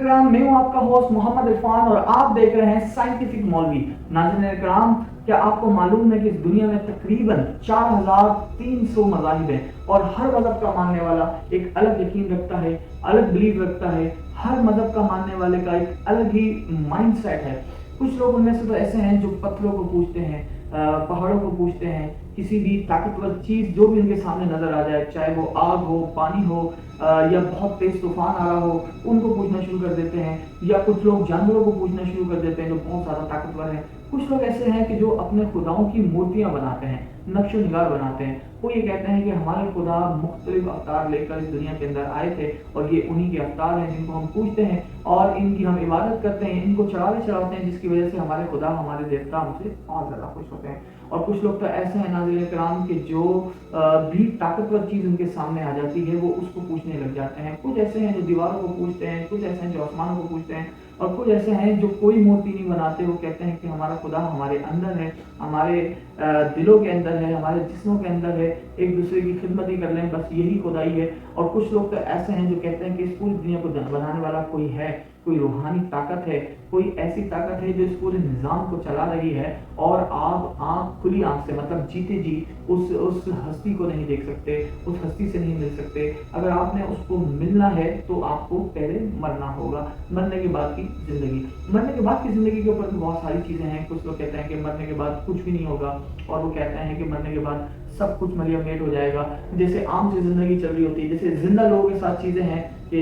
करام, मैं हूं आपका होस्ट मोहम्मद इरफान और आप देख रहे हैं साइंटिफिक मौलवी। नाज़रीन करام, क्या आपको मालूम है कि इस दुनिया में तकरीबन 4300 मज़ाहिब हैं और हर मज़हब का मानने वाला एक अलग यकीन रखता है, अलग बिलीव रखता है। हर मज़हब का मानने वाले का एक अलग ही माइंड सेट है। कुछ लोग उनमें से तो ऐसे हैं जो पत्थरों को पूजते हैं, पहाड़ों को पूजते हैं, किसी भी ताकतवर चीज़ जो भी उनके सामने नजर आ जाए, चाहे वो आग हो, पानी हो, या बहुत तेज तूफान आ रहा हो, उनको पूजना शुरू कर देते हैं। या कुछ लोग जानवरों को पूजना शुरू कर देते हैं जो बहुत ज़्यादा ताकतवर हैं। कुछ लोग ऐसे हैं कि जो अपने खुदाओं की मूर्तियां बनाते हैं, नक्शो निगार बनाते हैं। वो ये कहते हैं कि हमारे खुदा मुख्तलिफ अवतार लेकर इस दुनिया के अंदर आए थे और ये उन्हीं के अवतार हैं जिनको हम पूजते हैं और इनकी हम इबादत करते हैं, इनको चढ़ाते हैं, जिसकी वजह से हमारे खुदा, हमारे देवता हमसे और ज़्यादा खुश होते हैं। और कुछ लोग तो ऐसे हैं नाज़रीन किराम कि जो भी ताकतवर चीज़ उनके सामने आ जाती है वो उसको पूछने लग जाते हैं। कुछ ऐसे हैं जो दीवारों को पूछते हैं, कुछ ऐसे हैं जो आसमानों को पूछते हैं, और कुछ ऐसे हैं जो कोई मूर्ति नहीं बनाते। वो कहते हैं कि हमारा खुदा हमारे अंदर है, हमारे दिलों के अंदर है, हमारे जिस्मों के अंदर है, एक दूसरे की खिदमत ही कर लें, बस यही खुदाई है। और कुछ लोग तो ऐसे हैं जो कहते हैं कि इस पूरी दुनिया को बनाने वाला कोई है, कोई रूहानी ताकत है, कोई ऐसी ताकत है जो इस पूरे निज़ाम को चला रही है और आप आँख खुली आँख से, मतलब जीते जी उस हस्ती को नहीं देख सकते, उस हस्ती से नहीं मिल सकते। अगर आपने उसको मिलना है तो आपको पहले मरना होगा। मरने के बाद की ज़िंदगी, मरने के बाद की ज़िंदगी के ऊपर भी बहुत सारी चीज़ें हैं। कुछ लोग कहते हैं कि मरने के बाद कुछ भी नहीं होगा, और वो कहते हैं कि मरने के बाद सब कुछ मलिया-मेट हो जाएगा। जैसे आम सी ज़िंदगी चल रही होती है, जैसे जिंदा लोगों के साथ चीज़ें हैं कि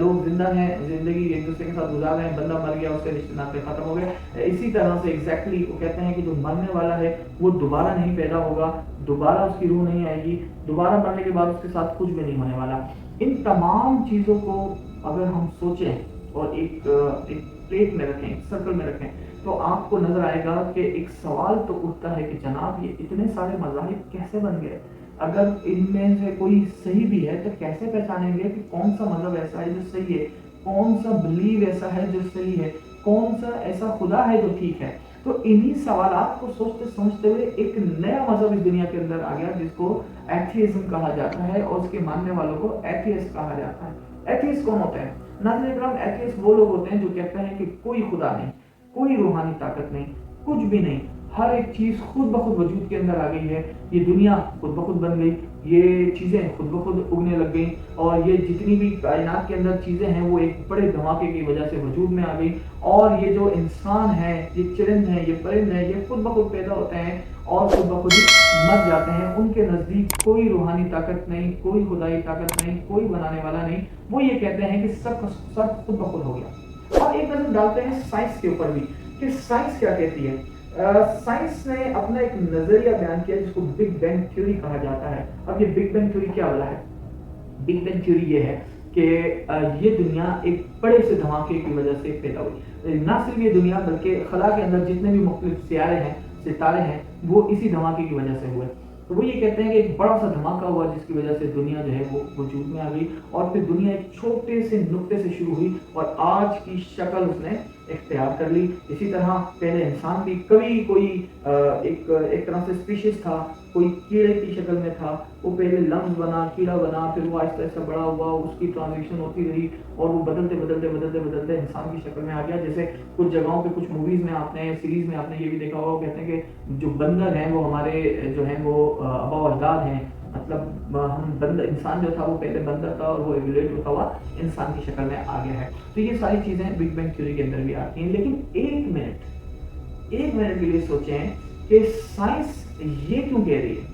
लोग जिंदा हैं, जिंदगी एक दूसरे के साथ गुजार रहे हैं, बंदा मर गया, उससे रिश्ते नाते खत्म हो गए। इसी तरह से एग्जैक्टली वो कहते हैं कि जो मरने वाला है वो दोबारा नहीं पैदा होगा, दोबारा उसकी रूह नहीं आएगी, दोबारा मरने के बाद उसके साथ कुछ भी नहीं होने वाला। इन तमाम चीज़ों को अगर हम सोचें और एक प्लेट में रखें, एक सर्कल में रखें, तो आपको नजर आएगा कि एक सवाल तो उठता है कि जनाब ये इतने सारे मज़ाहिब कैसे बन गए? अगर इनमें से कोई सही भी है तो कैसे पहचानेंगे कि कौन सा मज़हब ऐसा है जो सही है, कौन सा बिलीव ऐसा है जो सही है, कौन सा ऐसा खुदा है जो ठीक है? तो इन्हीं सवालात को सोचते समझते हुए एक नया मज़हब इस दुनिया के अंदर आ गया जिसको एथियज्म कहा जाता है, और उसके मानने वालों को एथियस्ट कहा जाता है। एथियस्ट कौन होते हैं नाज़रीन इकराम? एथियस्ट वो लोग होते हैं जो कहते हैं कि कोई खुदा नहीं, कोई रूहानी ताकत नहीं, कुछ भी नहीं, हर एक चीज़ खुद ब खुद वजूद के अंदर आ गई है, ये दुनिया खुद ब खुद बन गई, ये चीज़ें खुद ब खुद उगने लग गई, और ये जितनी भी कायनात के अंदर चीज़ें हैं वो एक बड़े धमाके की वजह से वजूद में आ गई। और ये जो इंसान है, ये चिरंद है, ये परिंद है, ये खुद ब खुद पैदा होते हैं और खुद ब खुद मर जाते हैं। उनके नज़दीक कोई रूहानी ताकत नहीं, कोई खुदाई ताकत नहीं, कोई बनाने वाला नहीं। वो ये कहते हैं कि सब खुद ब खुद हो गया। और एक नज़र डालते हैं साइंस के ऊपर भी कि साइंस क्या कहती है। साइंस ने अपना एक नजरिया बयान किया जिसको बिग बैंग थ्योरी कहा जाता है। अब ये बिग बैंग थ्योरी क्या वाला है? बिग बैंग थ्योरी ये है कि ये दुनिया एक बड़े से धमाके की वजह से पैदा हुई। ना सिर्फ ये दुनिया बल्कि खला के अंदर जितने भी मुख्तलिफ सितारे हैं वो इसी धमाके की वजह से हुए। तो वो ये कहते हैं कि एक बड़ा सा धमाका हुआ जिसकी वजह से दुनिया जो है वो वजूद में आ गई, और फिर दुनिया एक छोटे से नुक्ते से शुरू हुई और आज की शक्ल उसने इख्तियार कर ली। इसी तरह पहले इंसान भी कभी कोई एक तरह से स्पीशीज था, कोई कीड़े की शक्ल में था, वो पहले लम्स बना, कीड़ा बना, फिर वो आहिस्ता आहिस्ता बड़ा हुआ, उसकी ट्रांजिशन होती रही और वो बदलते इंसान की शक्ल में आ गया। जैसे कुछ जगहों पे, कुछ मूवीज़ में आपने, सीरीज़ में आपने ये भी देखा होगा, कहते हैं कि जो बंदर हैं वो हमारे जो हैं वो आबा अजदाद हैं, मतलब हम बंदर, इंसान जो था वो पहले बंदर था और वो एवोल्यूट होता हुआ इंसान की शक्ल में आ गया है। तो ये सारी चीज़ें बिग बैंग थ्योरी के अंदर भी आती हैं। लेकिन एक मिनट के लिए सोचें कि साइंस ये क्यों कह रही है?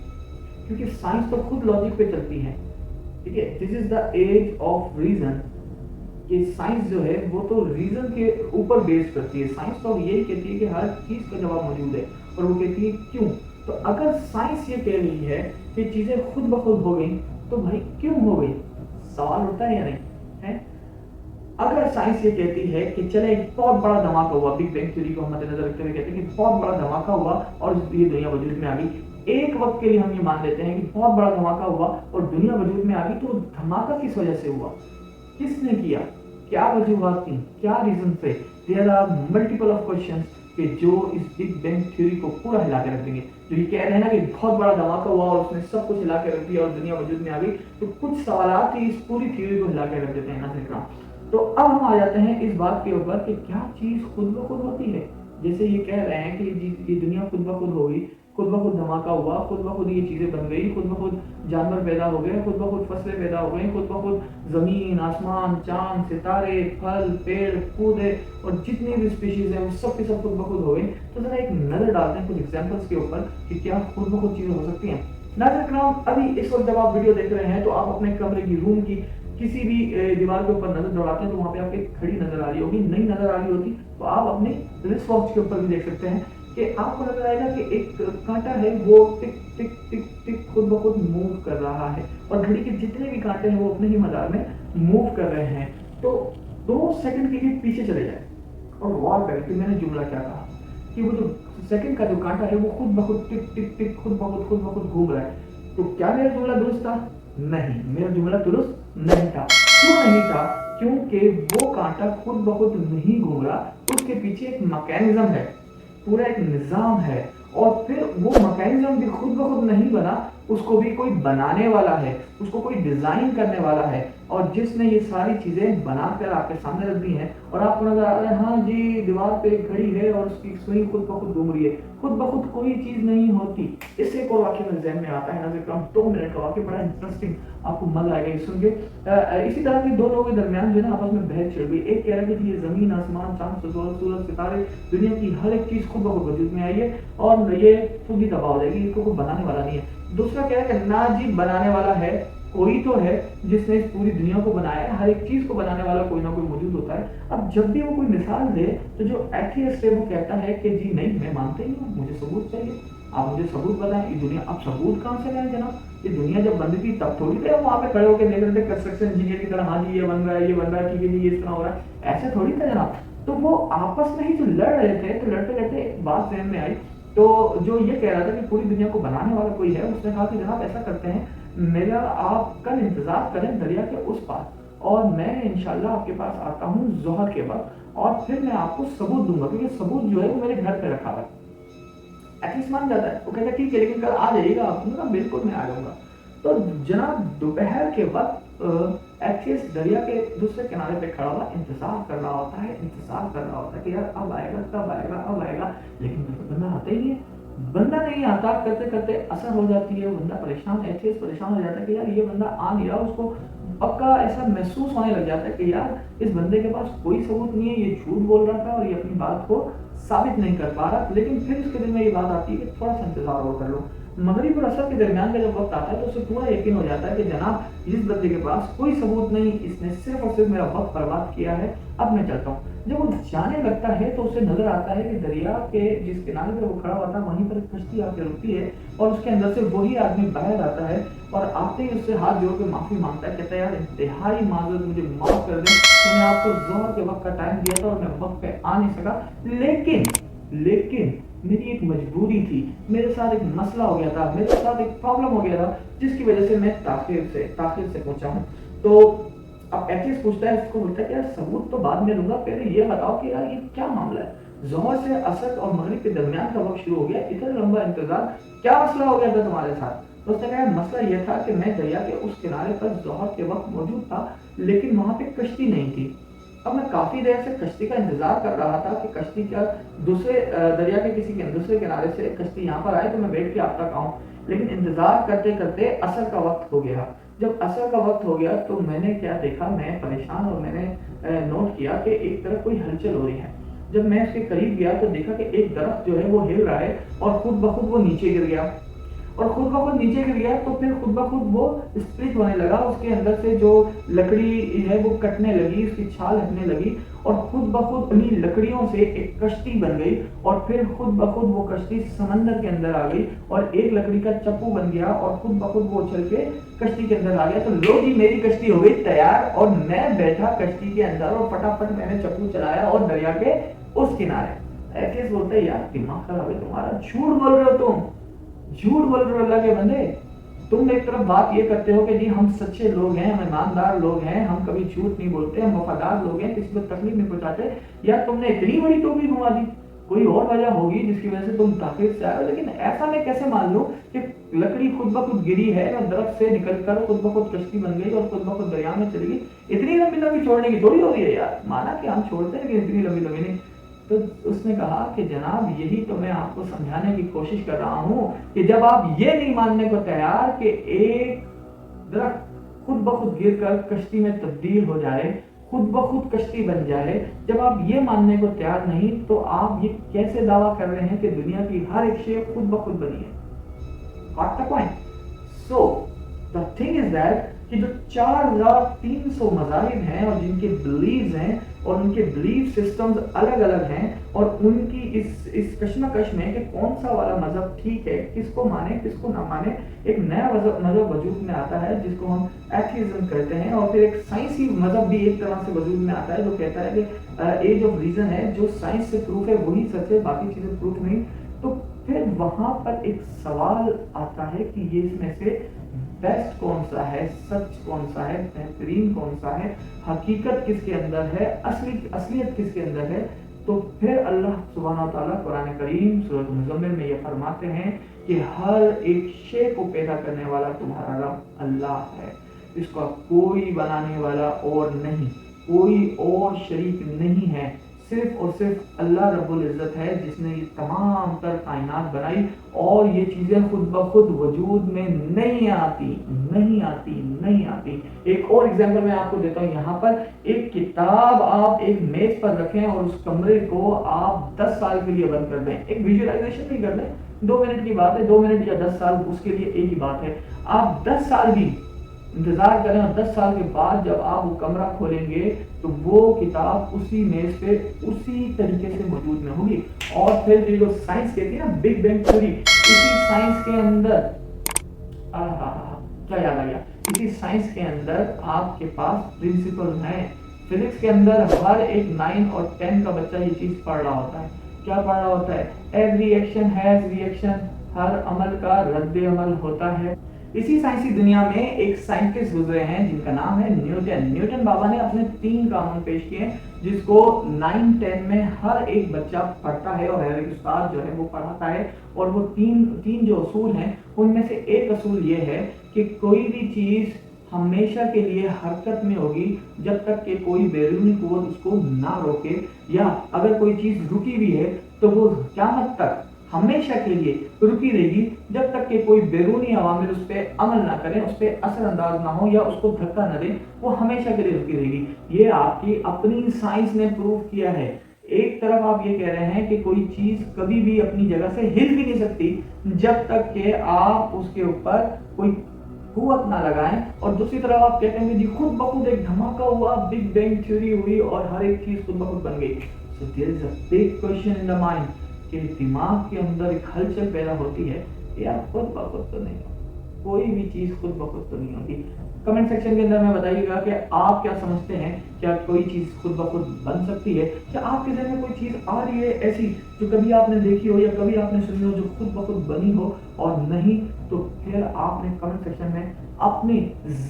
क्योंकि साइंस तो खुद लॉजिक पे चलती है, ठीक है। This is the age of reason. कि साइंस जो है वो तो रीजन के ऊपर बेस करती है। साइंस तो यही कहती है कि हर चीज़ का जवाब मौजूद है, और वो कहती है क्यों। तो अगर साइंस ये कह रही है कि चीज़ें खुद ब खुद हो गई, तो भाई क्यों हो गई? सवाल उठता है या नहीं है? अगर साइंस ये कहती है कि चले एक बहुत बड़ा धमाका हुआ, बिग बैंग थ्योरी को हम मद्देनजर रखते हुए कहते हैं कि बहुत बड़ा धमाका हुआ और ये दुनिया वजूद में आ गई। एक वक्त के लिए हम ये मान लेते हैं कि बहुत बड़ा धमाका हुआ और दुनिया वजूद में आ गई, तो धमाका किस वजह से हुआ, किसने किया, क्या वजूहात थी, क्या रीजन थे? There are multiple of questions कि जो इस बिग बैंग थ्योरी को पूरा हिला के रख देंगे। जो ये कह रहे हैं ना कि बहुत बड़ा धमाका हुआ और उसने सब कुछ हिला के रख दिया और दुनिया वजूद में आ गई, तो कुछ सवालात ही इस पूरी थ्योरी को हिला के रख देते हैं ना। تو اب ہم آ جاتے ہیں اس بات کے اوپر کہ کیا چیز خود بخود ہوتی ہے. جیسے یہ کہہ رہے ہیں کہ یہ دنیا خود بخود ہوگی, خود بخود دھماکہ ہوا, خود بخود یہ چیزیں بن گئی, خود بخود جانور پیدا ہو گئے, خود بخود فصلیں پیدا ہو گئی, خود بخود زمین, آسمان, چاند, ستارے, پھل, پیڑ, پودے اور جتنی بھی اسپیشیز ہیں وہ سب کی سب خود بخود ہو گئی. تو ذرا ایک نظر ڈالتے ہیں کچھ ایگزامپلس کے اوپر کہ کیا خود بخود چیزیں ہو سکتی ہیں. ناظرین کرام, ابھی اس وقت جب آپ ویڈیو دیکھ رہے ہیں تو آپ اپنے کمرے کی, روم کی کسی بھی دیوار کے اوپر نظر دوڑاتے ہیں تو وہاں پہ آپ کی کھڑی نظر آ رہی ہوگی, نہیں نظر آ رہی ہوتی تو آپ اپنی رسٹ واچ کے اوپر بھی دیکھ سکتے ہیں کہ آپ کو نظر آئے گا کہ ایک کانٹا ہے وہ ٹک ٹک ٹک ٹک خود بخود موو کر رہا ہے, اور گھڑی کے جتنے بھی کانٹے ہیں وہ اپنے ہی مدار میں موو کر رہے ہیں. تو 2 سیکنڈ کے لیے پیچھے چلے جائیں اور غور کریں کہ میں نے جملہ کیا کہا, کہ وہ جو سیکنڈ کا جو کانٹا ہے وہ خود بخود ٹک ٹک ٹک خود بخود گھوم رہا ہے. تو کیا میرا جملہ درست تھا؟ نہیں, میرا جملہ درست نہیں تھا. کیوں نہیں تھا؟ کیونکہ وہ کانٹا خود بخود نہیں گھوم رہا, اس کے پیچھے ایک میکینزم ہے, پورا ایک نظام ہے, اور پھر وہ میکینزم بھی خود بخود نہیں بنا, اس کو بھی کوئی بنانے والا ہے, اس کو کوئی ڈیزائن کرنے والا ہے, اور جس نے یہ ساری چیزیں بنا کر آپ کے سامنے رکھ دی ہیں. اور آپ کو نظر آ رہا ہے ہاں جی دیوار پہ ایک گھڑی ہے اور اس کی سوئی خود بخود گھوم رہی ہے. خود بخود کوئی چیز نہیں ہوتی. اس سے ایک اور واقعہ میرے ذہن میں آتا ہے, نظر کرم 2 منٹ کا واقعہ, بڑا انٹرسٹنگ, آپ کو مزہ آئے گا یہ سن کے. اسی طرح کے 2 لوگوں کے درمیان جو ہے نا آپس میں بحث چل گئی. ایک کہہ رہا ہے کہ یہ زمین, آسمان, چاند, سورج, ستارے, دنیا کی ہر ایک چیز خود بخود وجود میں آئی ہے اور یہ خود ہی تباہ ہو جائے گی, اس کو کوئی بنانے والا نہیں ہے. دوسرا کہہ رہا ہے کہ نا جی بنانے والا ہے, کوئی تو ہے جس نے اس پوری دنیا کو بنایا ہے, ہر ایک چیز کو بنانے والا کوئی نہ کوئی موجود ہوتا ہے. اب جب بھی وہ کوئی مثال دے تو جو ایتھیسٹ ہے وہ کہتا ہے کہ جی نہیں میں مانتا ہی ہوں, مجھے ثبوت چاہیے, آپ مجھے ثبوت بتائیں. یہ دنیا اب ثبوت کہاں سے لائیں جناب؟ یہ دنیا جب بندی تھی تب تھوڑی تھے وہاں پہ کھڑے ہو کے دیکھ رہے تھے کنسٹرکشن انجینئر کی طرح, ہاں جی یہ بن رہا ہے, یہ بن رہا ہے, ٹھیک ہے جی یہ اس طرح ہو رہا ہے, ایسے تھوڑی تھا جناب. تو وہ آپس میں ہی جو لڑ رہے تھے تو لڑتے لڑتے ایک بات ذہن میں آئی. تو جو یہ کہہ رہا تھا کہ پوری دنیا کو بنانے والا کوئی ہے, اس نے کہا کہ جناب ایسا کرتے ہیں, میرا آپ کل انتظار کریں دریا کے اس پار, اور میں انشاءاللہ آپ کے پاس آتا ہوں ظہر کے وقت, اور پھر میں آپ کو ثبوت دوں گا, کیونکہ ثبوت جو ہے وہ میرے گھر پہ رکھا ہوا ہے. ایٹلیسٹ مان جاتا ہے, وہ کہتا ہے ٹھیک ہے لیکن کل آ جائیے گا آپ, نے بالکل میں آ جاؤں گا. تو جناب دوپہر کے وقت ایتھیسٹ دریا کے دوسرے کنارے پہ کھڑا ہوا انتظار کر رہا ہوتا ہے کہ یار اب آئے گا, کب آئے گا, اب آئے گا, لیکن بندہ آتا ہی نہیں ہے. بندہ نہیں آتا, کرتے کرتے اثر ہو جاتی ہے, بندہ پریشان, ایتھیسٹ پریشان ہو جاتا ہے کہ یار یہ بندہ آ نہیں رہا. اس کو پکا ایسا محسوس ہونے لگ جاتا ہے کہ یار اس بندے کے پاس کوئی ثبوت نہیں ہے, یہ جھوٹ بول رہا تھا اور یہ اپنی بات کو ثابت نہیں کر پا رہا. لیکن پھر اس کے دل میں یہ بات آتی ہے کہ تھوڑا سا انتظار اور کر لو. مغرب اور عصر کے درمیان کا جب وقت آتا ہے تو اسے پورا یقین ہو جاتا ہے کہ جناب اس بندے کے پاس کوئی ثبوت نہیں, اس نے صرف اور صرف میرا وقت برباد کیا ہے, اب میں چلتا ہوں. جب وہ جانے لگتا ہے تو اسے نظر آتا ہے کہ دریا کے جس کنارے پہ وہ کھڑا ہوا تھا وہیں پر کشتی آ کے رکتی ہے, اور اس کے اندر سے وہی آدمی باہر آتا ہے, اور آتے ہی اس سے ہاتھ جوڑ کے معافی مانگتا ہے, کہتا ہے یار انتہائی معذرت, مجھے معاف کر دیں, میں نے آپ کو ظہر کے وقت کا ٹائم دیا تھا اور میں وقت پہ آ نہیں سکا, لیکن میری ایک مجبوری تھی, میرے ساتھ ایک مسئلہ ہو گیا تھا, میرے ساتھ ایک پرابلم ہو گیا تھا جس کی وجہ سے میں تاخیر سے پہنچا ہوں. تو اب ایتھیسٹ پوچھتا ہے, اس کو بولتا ہے کہ یار ثبوت تو بعد میں دوں گا, پہلے یہ بتاؤ کہ یار یہ کیا معاملہ ہے, ظہر سے عصر اور مغرب کے درمیان کا وقت شروع ہو گیا, اتنا لمبا انتظار, کیا مسئلہ ہو گیا تھا تمہارے ساتھ؟ تو اس نے کہا مسئلہ یہ تھا کہ میں دریا کے اس کنارے پر ظہر کے وقت موجود تھا, لیکن وہاں پہ کشتی نہیں تھی. اب میں کافی دیر سے کشتی کا انتظار کر رہا تھا کہ کشتی کا دوسرے دریا کے کسی دوسرے کنارے سے کشتی یہاں پر آئے تو میں بیٹھ کے آپ تک آؤں, لیکن انتظار کرتے کرتے عصر کا وقت ہو گیا. جب عصر کا وقت ہو گیا تو میں نے کیا دیکھا, میں پریشان, اور میں نے نوٹ کیا کہ ایک طرف کوئی ہلچل ہو رہی ہے. جب میں اس کے قریب گیا تو دیکھا کہ ایک درخت جو ہے وہ ہل رہا ہے اور خود بخود وہ نیچے گر گیا, اور خود بخود نیچے گر گیا. تو پھر خود بخود وہ اسپلٹ ہونے لگا, اس کے اندر سے جو لکڑی ہے وہ کٹنے لگی, اس کی چھال ہٹنے لگی, اور خود بخود انہیں لکڑیوں سے ایک کشتی بن گئی, اور پھر خود بخود وہ کشتی سمندر کے اندر آ گئی, اور ایک لکڑی کا چپو بن گیا, اور خود بخود وہ اچھل کے کشتی کے اندر آ گیا. تو لو جی میری کشتی ہو گئی تیار, اور میں بیٹھا کشتی کے اندر, اور فٹافٹ میں نے چپو چلایا اور دریا کے اس کنارے. ایتھیسٹ بولتا ہے یار دماغ خراب ہے تمہارا, جھوٹ بول رہے ہو, جھوٹ بول رہے ہو اللہ کے بندے. تم ایک طرف بات یہ کرتے ہو کہ جی ہم سچے لوگ ہیں, ہم ایماندار لوگ ہیں, ہم کبھی جھوٹ نہیں بولتے, ہم وفادار لوگ ہیں, کسی کو تکلیف نہیں پہنچاتے, یا تم نے اتنی بڑی ٹوپی گھما دی, कोई और वजह होगी जिसकी वजह से तुम ताखिर से आए हो, लेकिन ऐसा मैं कैसे मान लूं कि लकड़ी खुद ब खुद गिरी है और दरख्त से निकलकर खुद ब खुद कश्ती बन गई और खुद ब खुद दरिया में चली गई। इतनी लंबी लंबी छोड़ने की थोड़ी हो रही है यार, माना कि हम छोड़ते हैं लेकिन इतनी लंबी लंबी नहीं। तो उसने कहा कि जनाब यही तो मैं आपको समझाने की कोशिश कर रहा हूँ कि जब आप ये नहीं मानने को तैयार कि एक दरख्त खुद ब खुद गिर कर कश्ती में तब्दील हो जाए, खुद ब खुद कश्ती बन जाए, जब आप ये मानने को तैयार नहीं तो आप ये कैसे दावा कर रहे हैं कि दुनिया की हर एक शे खुद ब खुद बनी है? Got the point? So the thing is that कि जो 4300 मज़ाहिब हैं और जिनके बिलीव्स हैं और उनके बिलीफ सिस्टम्स अलग अलग हैं और उनकी इस कश्मकश में कि कौन सा वाला मजहब ठीक है, किसको माने किसको ना माने, एक नया मजहब वजूद में आता है जिसको हम एथीइज्म कहते हैं। और फिर एक साइंसी मजहब भी एक तरह से वजूद में आता है जो कहता है कि एज ऑफ रीजन है, जो साइंस से प्रूफ है वही सच है, बाकी चीजें प्रूफ नहीं। तो फिर वहां पर एक सवाल आता है कि ये इसमें से बेस्ट कौन सा है, सच कौन सा है, बेहतरीन कौन सा है, हकीकत किसके अंदर है, असलियत किसके अंदर है? तो फिर अल्लाह सुब्हानहू व तआला कुरान करीम सूरह मुज़म्मिल में ये फरमाते हैं कि हर एक शे को पैदा करने वाला तुम्हारा रब अल्लाह है, इसका कोई बनाने वाला और नहीं, कोई और शरीक नहीं है, सिर्फ और सिर्फ अल्लाह रब्बुल इज़्ज़त है जिसने ये तमाम तर कायनात बनाई। और ये चीज़ें खुद ब खुद वजूद में नहीं आती। एक और एग्जांपल मैं आपको देता हूँ। यहाँ पर एक किताब आप एक मेज पर रखें और उस कमरे को आप 10 साल के लिए बंद कर दें, एक विजुअलाइजेशन नहीं कर दें, 2 मिनट की बात है, 2 मिनट या 10 साल उसके लिए एक ही बात है। आप 10 साल भी इंतजार करें और 10 साल के बाद जब आप वो कमरा खोलेंगे तो वो किताब उसी मेज पे उसी तरीके से मौजूद में होगी। और फिर ये जो साइंस कहती है ना बिग बैंग थ्योरी, इसी साइंस के अंदर क्या याद आ गया, इसी साइंस के अंदर आपके पास प्रिंसिपल है। फिजिक्स के अंदर हर एक 9 और 10 का बच्चा ये चीज पढ़ रहा होता है। क्या पढ़ रहा होता है? एवरी एक्शन हैज रिएक्शन, हर अमल का रद्द अमल होता है। इसी साइंसी दुनिया में एक साइंटिस्ट गुजरे हैं जिनका नाम है न्यूटन बाबा ने अपने 3 कानून पेश किए जिसको 9-10 में हर एक बच्चा पढ़ता है और हर एक उस्ताद जो है वो पढ़ाता है। और वो तीन जो असूल हैं उनमें से एक असूल ये है कि कोई भी चीज हमेशा के लिए हरकत में होगी जब तक कि कोई बैरूनी कुव्वत उसको ना रोके, या अगर कोई चीज रुकी भी है तो वो क़यामत तक हमेशा के लिए रुकी रहेगी जब तक कि कोई बैरूनी अवामिर उस पर अमल ना करें, उस पर असरअंदाज ना हो या उसको धक्का न दें, वो हमेशा के लिए रुकी रहेगी। ये आपकी अपनी साइंस ने प्रूव किया है। एक तरफ आप ये कह रहे हैं कि कोई चीज कभी भी अपनी जगह से हिल भी नहीं सकती जब तक कि आप उसके ऊपर कोई कुव्वत ना लगाएं, और दूसरी तरफ आप कहते हैं कि जी खुद ब खुद एक धमाका हुआ, बिग बैंग थ्योरी हुई और हर एक चीज खुद ब खुद बन गई। So there is a big question in the mind कि दिमाग के अंदर एक हलचल पैदा होती है, यार खुद ब खुद तो नहीं, कोई भी चीज खुद ब खुद तो नहीं होती। कमेंट सेक्शन के अंदर में बताइएगा कि आप क्या समझते हैं, क्या कोई चीज खुद ब खुद बन सकती है? क्या आपके ज़हन में कोई चीज आ रही है ऐसी जो कभी आपने देखी हो या कभी आपने सुनी हो जो खुद ब खुद बनी हो? और नहीं तो फिर आपने कमेंट सेक्शन में अपने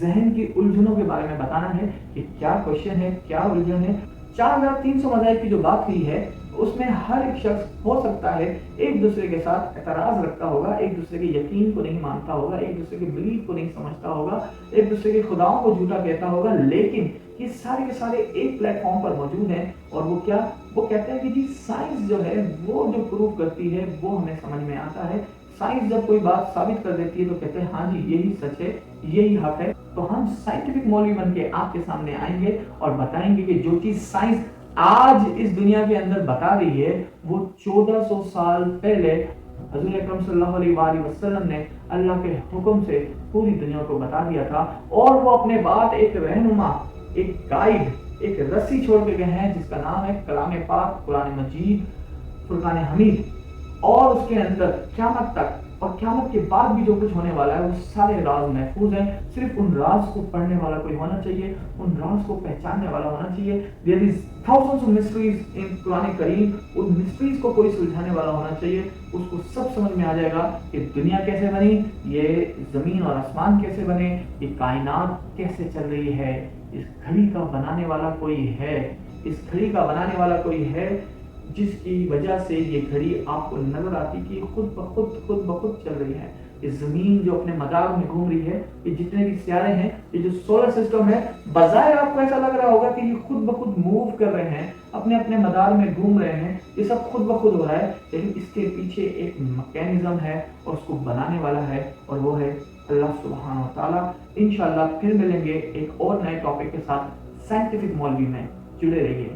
जहन की उलझनों के बारे में बताना है कि क्या क्वेश्चन है, क्या उलझन है। 4300 मज़ाहिब की जो बात हुई है उसमें हर एक शख्स हो सकता है एक दूसरे के साथ एतराज रखता होगा, एक दूसरे के यकीन को नहीं मानता होगा, एक दूसरे के बिलीफ को नहीं समझता होगा, एक दूसरे के खुदाओं को झूठा कहता होगा, लेकिन ये सारे के सारे एक प्लेटफॉर्म पर मौजूद हैं। और वो क्या, वो कहते हैं कि जी साइंस जो है वो जो प्रूव करती है वो हमें समझ में आता है। साइंस जब कोई बात साबित कर देती है तो कहते हैं हाँ जी यही सच है, यही हक है। तो हम साइंटिफिक मौलवी बन के आपके सामने आएंगे और बताएंगे कि जो चीज साइंस आज इस दुनिया के अंदर बता रही है वो 1400 साल पहले हज़रत अकरम सल्लल्लाहु अलैहि वसल्लम ने अल्लाह के हुक्म से पूरी दुनिया को बता दिया था। और वो अपने बाद एक रहनुमा, एक गाइड, एक रस्सी छोड़ के गए हैं जिसका नाम है कलाम पाक, कुरान मजीद, फुरकान हमीद। और उसके अंदर क़यामत तक और क़यामत के बाद भी जो कुछ होने वाला है वो सारे राज महफूज हैं। सिर्फ उन राज को पढ़ने वाला कोई होना चाहिए, उन राज को पहचानने वाला होना चाहिए। There is thousands of mysteries in Quran करीम, उन मिस्ट्रीज को कोई सुलझाने वाला होना चाहिए। उसको सब समझ में आ जाएगा कि दुनिया कैसे बनी, ये जमीन और आसमान कैसे बने, ये कायनात कैसे चल रही है। इस घड़ी का बनाने वाला कोई है, इस घड़ी का बनाने वाला कोई है جس کی وجہ سے یہ گھڑی آپ کو نظر آتی کہ خود بخود چل رہی ہے. یہ زمین جو اپنے مدار میں گھوم رہی ہے، یہ جتنے بھی سیارے ہیں، یہ جو سولر سسٹم ہے، بظاہر آپ کو ایسا لگ رہا ہوگا کہ یہ خود بخود موو کر رہے ہیں، اپنے اپنے مدار میں گھوم رہے ہیں، یہ سب خود بخود ہو رہا ہے، لیکن اس کے پیچھے ایک میکینزم ہے اور اس کو بنانے والا ہے، اور وہ ہے اللہ سبحانہ و تعالیٰ. انشاءاللہ پھر ملیں گے ایک اور نئے ٹاپک کے ساتھ. سائنٹیفک مولوی میں جڑے رہیے.